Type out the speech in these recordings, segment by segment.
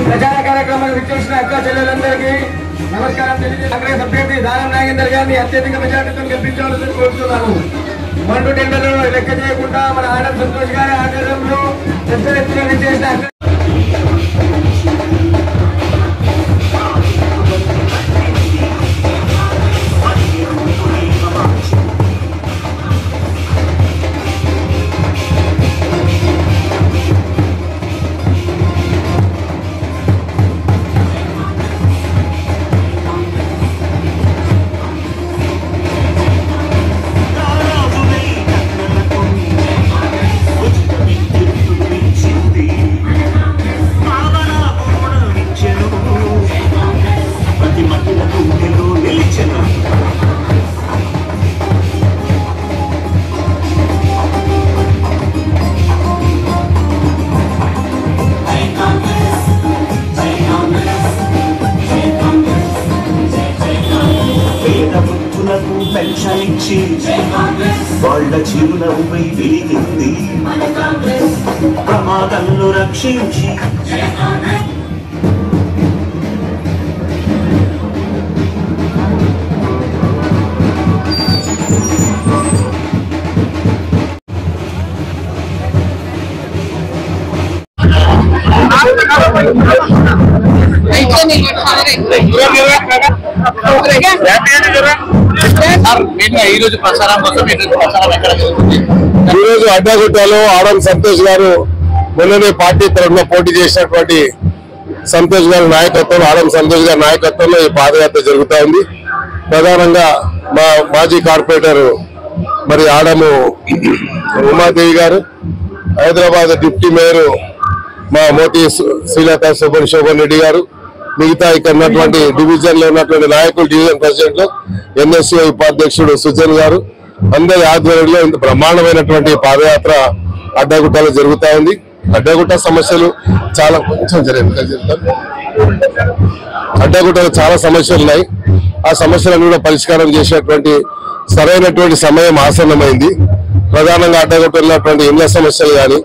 ప్రచార కార్యక్రమాలు విచ్చేసిన అక్క చెల్లెలందరికీ నమస్కారం తెలియజేసి కాంగ్రెస్ అభ్యర్థి దానం నాగేందర్ గారిని అత్యధిక మెజార్టీతో గెలిపించాలని కోరుతున్నాను. 1 to 10 లెక్క చేయకుండా మన ఆడం సంతోష్ గారి ఆధ్వర్యంలో పెద్ద ఎత్తున విచ్చేసిన పెన్షనిచ్చి వాళ్ళ చిరునవ్వై వెలిగింది ప్రమాదంలో రక్షించి ఈరోజు ప్రసారం కోసం ప్రసారం ఎక్కడ జరుగుతుంది? ఈరోజు అడ్డగుట్టలో ఆడం సంతోష్ గారు మొన్ననే పార్టీ తరఫున పోటీ చేసినటువంటి సంతోష్ గారి నాయకత్వం, ఆడం సంతోష్ గారి నాయకత్వంలో ఈ పాదయాత్ర జరుగుతూ ఉంది. ప్రధానంగా మా మాజీ కార్పొరేటర్ మరి ఆడము ఉమాదేవి గారు, హైదరాబాద్ డిప్యూటీ మేయర్ మా మోటి శ్రీలత శోభన్ రెడ్డి గారు, మిగతా ఇక్కడ ఉన్నటువంటి డివిజన్ లో ఉన్నటువంటి నాయకులు, డివిజన్ ప్రెసిడెంట్ ఎన్ఎస్సీ ఉపాధ్యక్షుడు సుజన్ గారు అందరి ఆధ్వర్యంలో ఇంత బ్రహ్మాండమైనటువంటి పాదయాత్ర అడ్డగుట్టలో జరుగుతూ ఉంది. అడ్డగుట్ట సమస్యలు చాలా అడ్డగుట్టలో చాలా సమస్యలు ఉన్నాయి. ఆ సమస్యలను కూడా పరిష్కారం చేసేటువంటి సరైనటువంటి సమయం ఆసన్నమైంది. ప్రధానంగా అడ్డగుట్ట ఉన్నటువంటి ఇళ్ల సమస్యలు కానీ,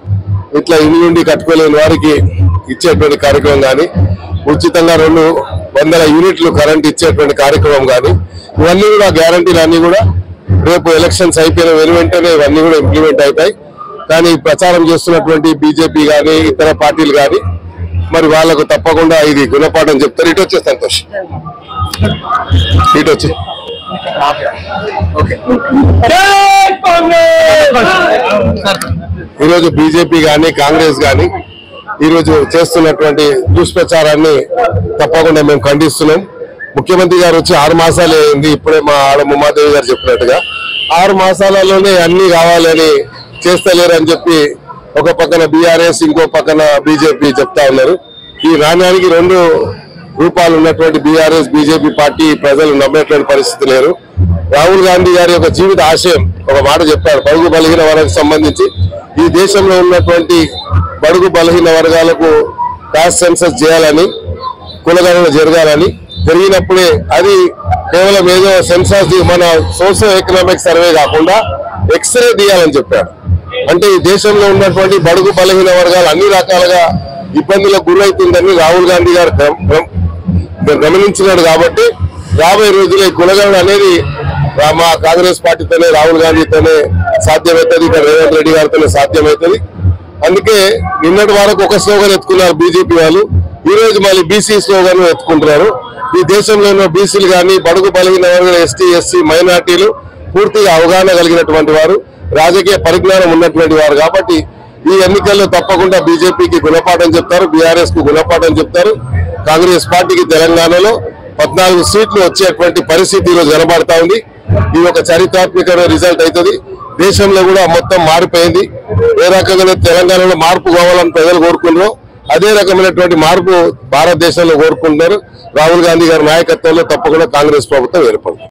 ఇట్లా ఇల్లు నుండి కట్టుకోలేని వారికి ఇచ్చేటువంటి కార్యక్రమం కానీ, ఉచితంగా 200 యూనిట్లు కరెంట్ ఇచ్చేటువంటి కార్యక్రమం కానీ, ఇవన్నీ కూడా గ్యారంటీలు అన్ని కూడా రేపు ఎలక్షన్స్ అయిపోయిన వెంటనే ఇవన్నీ కూడా ఇంప్లిమెంట్ అవుతాయి. కానీ ప్రచారం చేస్తున్నటువంటి బీజేపీ కానీ ఇతర పార్టీలు కానీ మరి వాళ్ళకు తప్పకుండా ఇది గుణపాఠం చెప్తారు. ఇటు వచ్చే సంతోష్, ఇటు వచ్చి ఈరోజు బీజేపీ కానీ కాంగ్రెస్ కానీ ఈరోజు చేస్తున్నటువంటి దుష్ప్రచారాన్ని తప్పకుండా మేము ఖండిస్తున్నాం. ముఖ్యమంత్రి గారు వచ్చి 6 మాసాలు అయింది. ఇప్పుడే మా ఆడ ఉమాదేవి గారు చెప్పినట్టుగా 6 మాసాలలోనే అన్ని కావాలని చేస్తలేరని చెప్పి ఒక పక్కన బీఆర్ఎస్, ఇంకో పక్కన బీజేపీ చెప్తా ఉన్నారు. ఈ నాణ్యానికి 2 రూపాయలు ఉన్నటువంటి బీఆర్ఎస్ బీజేపీ పార్టీ ప్రజలు నమ్మేటువంటి పరిస్థితి లేరు. రాహుల్ గాంధీ గారి యొక్క జీవిత ఆశయం ఒక మాట చెప్పారు, బడుగు బలహీన వర్గాలకు సంబంధించి ఈ దేశంలో ఉన్నటువంటి బడుగు బలహీన వర్గాలకు కాస్ట్ సెన్సస్ చేయాలని, కులగణన జరగాలని, జరిగినప్పుడే అది కేవలం ఏదో సెన్సస్ మన సోషో ఎకనామిక్ సర్వే కాకుండా ఎక్స్రే తీయాలని చెప్పారు. అంటే ఈ దేశంలో ఉన్నటువంటి బడుగు బలహీన వర్గాలు అన్ని రకాలుగా ఇబ్బందులకు గురవుతుందని రాహుల్ గాంధీ గారు గమనించినాడు. కాబట్టి రాబోయే రోజుల్లో ఈ కులగణన అనేది మా కాంగ్రెస్ పార్టీతోనే, రాహుల్ గాంధీతోనే సాధ్యమవుతుంది, ఇక్కడ రేవంత్ రెడ్డి గారితోనే సాధ్యమవుతుంది. అందుకే నిన్నటి వరకు ఒక స్లోగన్ ఎత్తుకున్నారు బీజేపీ వాళ్ళు, ఈ రోజు మళ్ళీ బీసీ స్లోగన్ ఎత్తుకుంటున్నారు. ఈ దేశంలో ఉన్న బీసీలు కానీ, బడుగు బలహీన వర్గాలు, ఎస్టీ ఎస్సీ మైనార్టీలు పూర్తిగా అవగాహన కలిగినటువంటి వారు, రాజకీయ పరిజ్ఞానం ఉన్నటువంటి వారు. కాబట్టి ఈ ఎన్నికల్లో తప్పకుండా బీజేపీకి గుణపాఠం చెప్తారు, బీఆర్ఎస్ కు గుణపాఠం చెప్తారు. కాంగ్రెస్ పార్టీకి తెలంగాణలో 14 సీట్లు వచ్చేటువంటి పరిస్థితి ఈరోజు కనబడతా ఉంది. ఇది ఒక చారిత్రాత్మకమైన రిజల్ట్ అవుతుంది. దేశంలో కూడా మొత్తం మారిపోయింది. ఏ రకంగా తెలంగాణలో మార్పు కావాలని ప్రజలు కోరుకున్నారో అదే రకమైనటువంటి మార్పు భారతదేశంలో కోరుకుంటున్నారు. రాహుల్ గాంధీ గారి నాయకత్వంలో తప్పకుండా కాంగ్రెస్ ప్రభుత్వం ఏర్పడుతుంది.